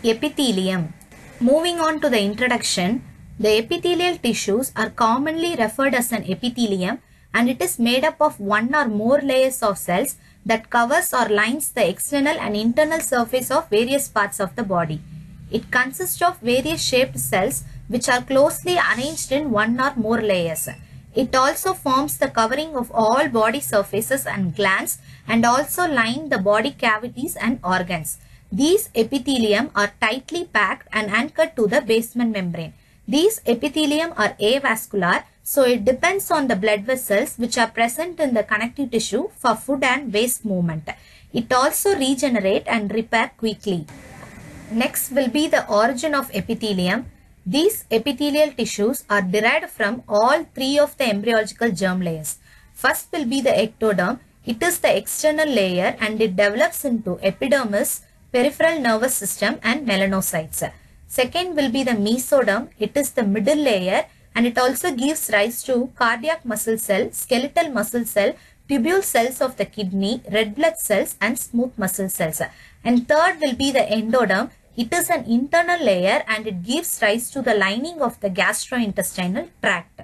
Epithelium. Moving on to the introduction, the epithelial tissues are commonly referred as an epithelium, and it is made up of one or more layers of cells that covers or lines the external and internal surface of various parts of the body. It consists of various shaped cells which are closely arranged in one or more layers. It also forms the covering of all body surfaces and glands, and also line the body cavities and organs. These epithelium are tightly packed and anchored to the basement membrane. These epithelium are avascular, so it depends on the blood vessels which are present in the connective tissue for food and waste movement. It also regenerate and repair quickly. Next will be the origin of epithelium. These epithelial tissues are derived from all three of the embryological germ layers. First will be the ectoderm. It is the external layer and it develops into epidermis, peripheral nervous system and melanocytes. Second will be the mesoderm. It is the middle layer and it also gives rise to cardiac muscle cell, skeletal muscle cell, tubule cells of the kidney, red blood cells and smooth muscle cells. And third will be the endoderm. It is an internal layer and it gives rise to the lining of the gastrointestinal tract.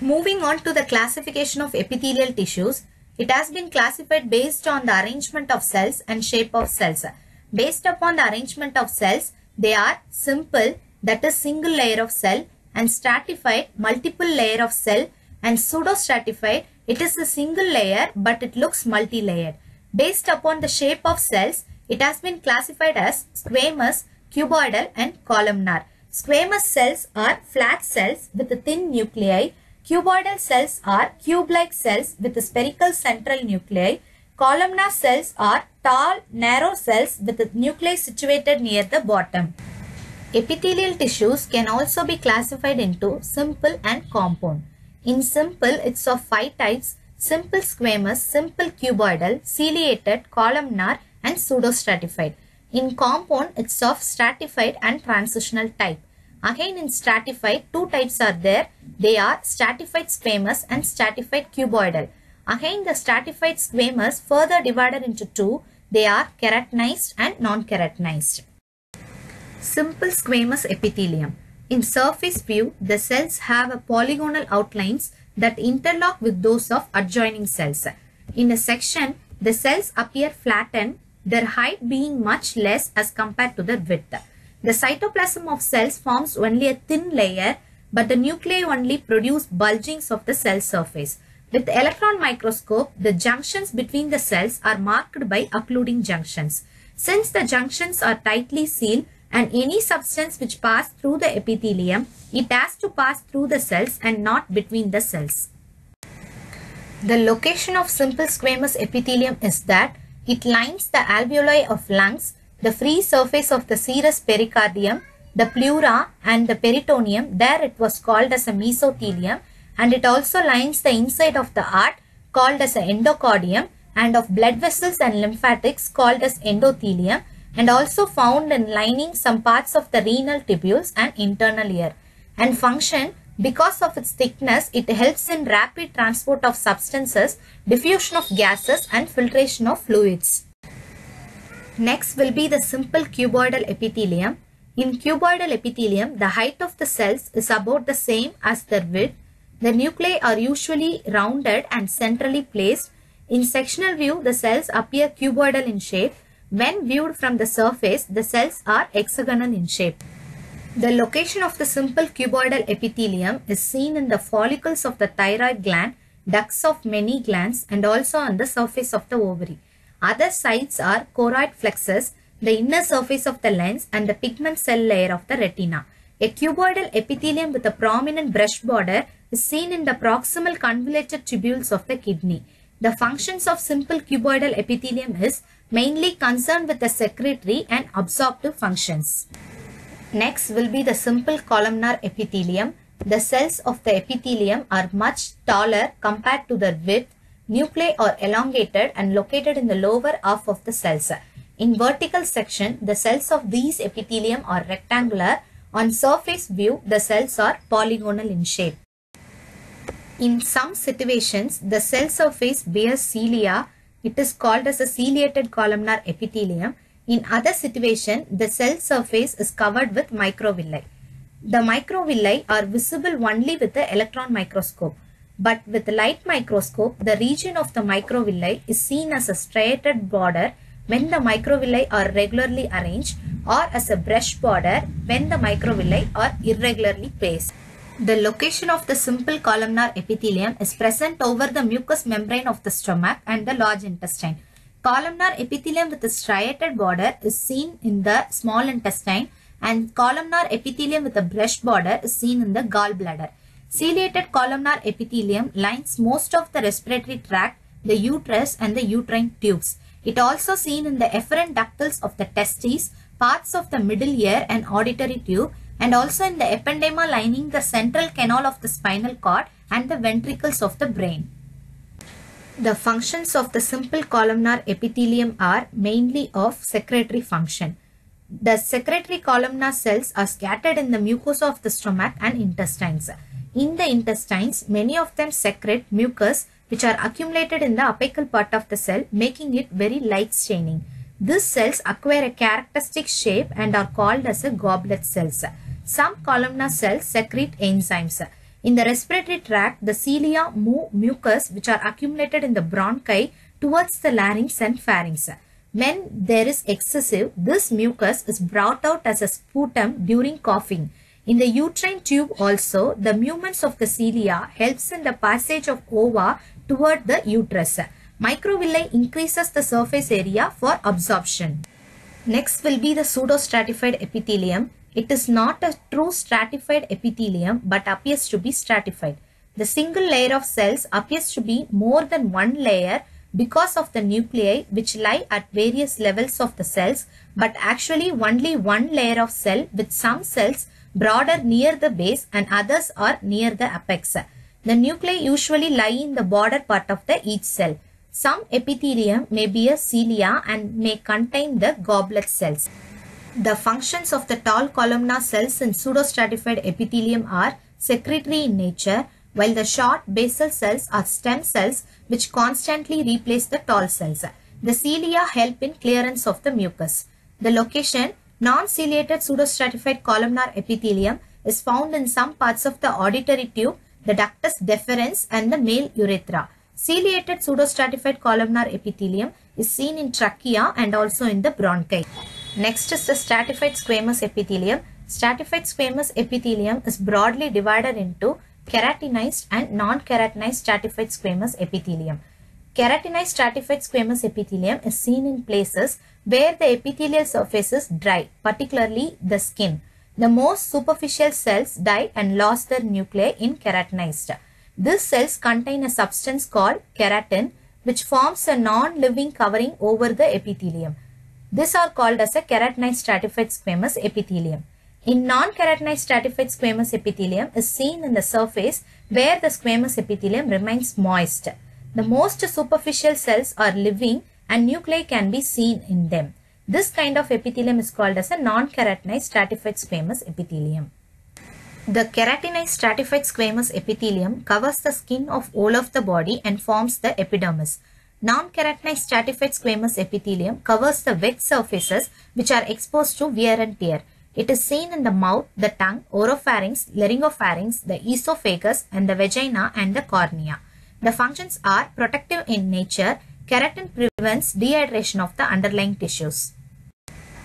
Moving on to the classification of epithelial tissues, it has been classified based on the arrangement of cells and shape of cells. Based upon the arrangement of cells, they are simple, that is single layer of cell, and stratified, multiple layer of cell, and pseudostratified, it is a single layer but it looks multi-layered. Based upon the shape of cells, it has been classified as squamous, cuboidal and columnar. Squamous cells are flat cells with a thin nuclei. Cuboidal cells are cube-like cells with a spherical central nuclei. Columnar cells are tall, narrow cells with a nuclei situated near the bottom. Epithelial tissues can also be classified into simple and compound. In simple, it's of 5 types: simple squamous, simple cuboidal, ciliated, columnar and pseudostratified. In compound, it's of stratified and transitional type. Again, in stratified, 2 types are there. They are stratified squamous and stratified cuboidal. Again, the stratified squamous further divided into 2. They are keratinized and non-keratinized. Simple squamous epithelium. In surface view, the cells have a polygonal outlines that interlock with those of adjoining cells. In a section, the cells appear flattened, their height being much less as compared to the width. The cytoplasm of cells forms only a thin layer, but the nuclei only produce bulgings of the cell surface. With electron microscope, the junctions between the cells are marked by occluding junctions. Since the junctions are tightly sealed, and any substance which passes through the epithelium, it has to pass through the cells and not between the cells. The location of simple squamous epithelium is that it lines the alveoli of lungs, the free surface of the serous pericardium, the pleura and the peritoneum. There it was called as a mesothelium, and it also lines the inside of the heart called as an endocardium, and of blood vessels and lymphatics called as endothelium, and also found in lining some parts of the renal tubules and internal ear. And function, because of its thickness, it helps in rapid transport of substances, diffusion of gases and filtration of fluids. Next will be the simple cuboidal epithelium. In cuboidal epithelium, the height of the cells is about the same as their width. The nuclei are usually rounded and centrally placed. In sectional view, the cells appear cuboidal in shape. When viewed from the surface, the cells are hexagonal in shape. The location of the simple cuboidal epithelium is seen in the follicles of the thyroid gland, ducts of many glands, and also on the surface of the ovary. Other sites are choroid plexus, the inner surface of the lens, and the pigment cell layer of the retina. A cuboidal epithelium with a prominent brush border is seen in the proximal convoluted tubules of the kidney. The functions of simple cuboidal epithelium is mainly concerned with the secretory and absorptive functions. Next will be the simple columnar epithelium. The cells of the epithelium are much taller compared to their width. Nuclei are elongated and located in the lower half of the cells. In vertical section, the cells of these epithelium are rectangular. On surface view, the cells are polygonal in shape. In some situations, the cell surface bears cilia. It is called as a ciliated columnar epithelium. In other situation, the cell surface is covered with microvilli. The microvilli are visible only with the electron microscope. But with the light microscope, the region of the microvilli is seen as a striated border when the microvilli are regularly arranged, or as a brush border when the microvilli are irregularly placed. The location of the simple columnar epithelium is present over the mucous membrane of the stomach and the large intestine. Columnar epithelium with a striated border is seen in the small intestine, and columnar epithelium with a brush border is seen in the gallbladder. Ciliated columnar epithelium lines most of the respiratory tract, the uterus and the uterine tubes. It also seen in the efferent ductals of the testes, parts of the middle ear and auditory tube, and also in the ependyma lining the central canal of the spinal cord and the ventricles of the brain. The functions of the simple columnar epithelium are mainly of secretory function. The secretory columnar cells are scattered in the mucosa of the stomach and intestines. In the intestines, many of them secrete mucus which are accumulated in the apical part of the cell, making it very light staining. These cells acquire a characteristic shape and are called as a goblet cells. Some columnar cells secrete enzymes. In the respiratory tract, the cilia move mucus which are accumulated in the bronchi towards the larynx and pharynx. When there is excessive, this mucus is brought out as a sputum during coughing. In the uterine tube also, the movements of the cilia helps in the passage of ova toward the uterus. Microvilli increases the surface area for absorption. Next will be the pseudostratified epithelium. It is not a true stratified epithelium but appears to be stratified. The single layer of cells appears to be more than one layer because of the nuclei which lie at various levels of the cells, but actually only one layer of cell, with some cells broader near the base and others are near the apex. The nuclei usually lie in the border part of each cell. Some epithelium may be a cilia and may contain the goblet cells. The functions of the tall columnar cells in pseudostratified epithelium are secretory in nature, while the short basal cells are stem cells which constantly replace the tall cells. The cilia help in clearance of the mucus. The location, non-ciliated pseudostratified columnar epithelium, is found in some parts of the auditory tube, the ductus deferens and the male urethra. Ciliated pseudostratified columnar epithelium is seen in trachea and also in the bronchi. Next is the stratified squamous epithelium. Stratified squamous epithelium is broadly divided into keratinized and non-keratinized stratified squamous epithelium. Keratinized stratified squamous epithelium is seen in places where the epithelial surface is dry, particularly the skin. The most superficial cells die and lost their nuclei in keratinized. These cells contain a substance called keratin, which forms a non-living covering over the epithelium. These are called as a keratinized stratified squamous epithelium. In non-keratinized stratified squamous epithelium is seen in the surface where the squamous epithelium remains moist. The most superficial cells are living and nuclei can be seen in them. This kind of epithelium is called as a non-keratinized stratified squamous epithelium. The keratinized stratified squamous epithelium covers the skin of all of the body and forms the epidermis. Non-keratinized stratified squamous epithelium covers the wet surfaces which are exposed to wear and tear. It is seen in the mouth, the tongue, oropharynx, laryngopharynx, the esophagus and the vagina and the cornea. The functions are protective in nature. Keratin prevents dehydration of the underlying tissues.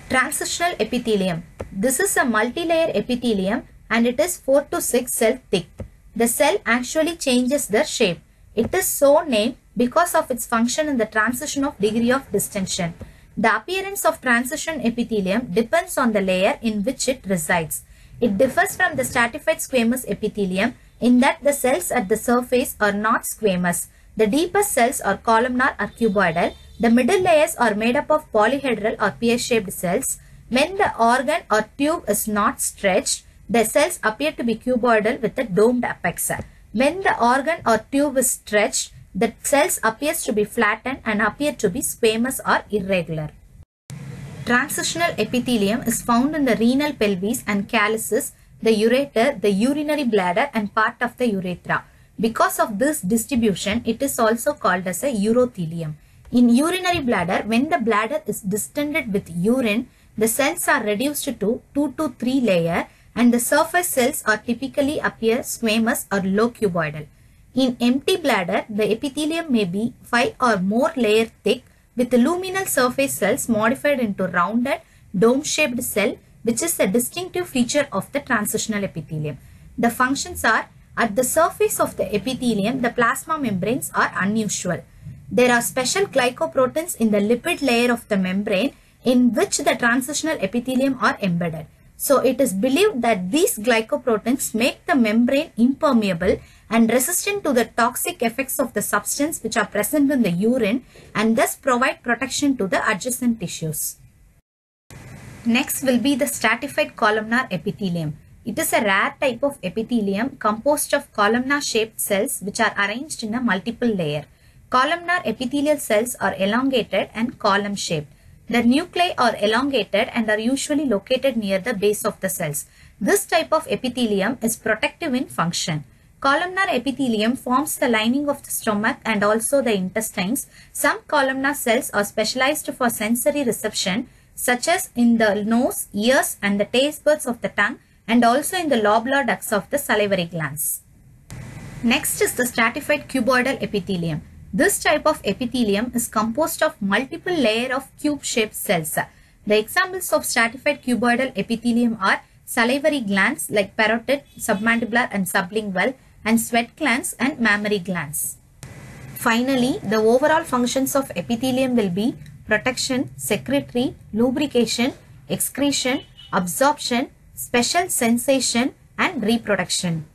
Transitional epithelium. This is a multi-layer epithelium and it is 4 to 6 cell thick. The cell actually changes their shape. It is so named because of its function in the transition of degree of distension. The appearance of transition epithelium depends on the layer in which it resides. It differs from the stratified squamous epithelium in that the cells at the surface are not squamous. The deepest cells are columnar or cuboidal. The middle layers are made up of polyhedral or pear-shaped cells. When the organ or tube is not stretched, the cells appear to be cuboidal with a domed apex. When the organ or tube is stretched, the cells appears to be flattened and appear to be squamous or irregular. Transitional epithelium is found in the renal pelvis and calyces, the ureter, the urinary bladder and part of the urethra. Because of this distribution, it is also called as a urothelium. In urinary bladder, when the bladder is distended with urine, the cells are reduced to 2 to 3 layer and the surface cells are typically appear squamous or low cuboidal. In empty bladder, the epithelium may be 5 or more layer thick with luminal surface cells modified into rounded dome-shaped cell, which is a distinctive feature of the transitional epithelium. The functions are, at the surface of the epithelium, the plasma membranes are unusual. There are special glycoproteins in the lipid layer of the membrane in which the transitional epithelium are embedded. So it is believed that these glycoproteins make the membrane impermeable and resistant to the toxic effects of the substance which are present in the urine and thus provide protection to the adjacent tissues. Next will be the stratified columnar epithelium. It is a rare type of epithelium composed of columnar shaped cells which are arranged in a multiple layer. Columnar epithelial cells are elongated and column shaped. The nuclei are elongated and are usually located near the base of the cells. This type of epithelium is protective in function. Columnar epithelium forms the lining of the stomach and also the intestines. Some columnar cells are specialized for sensory reception, such as in the nose, ears and the taste buds of the tongue, and also in the lobular ducts of the salivary glands. Next is the stratified cuboidal epithelium. This type of epithelium is composed of multiple layers of cube-shaped cells. The examples of stratified cuboidal epithelium are salivary glands like parotid, submandibular and sublingual, and sweat glands and mammary glands. Finally, the overall functions of epithelium will be protection, secretory, lubrication, excretion, absorption, special sensation and reproduction.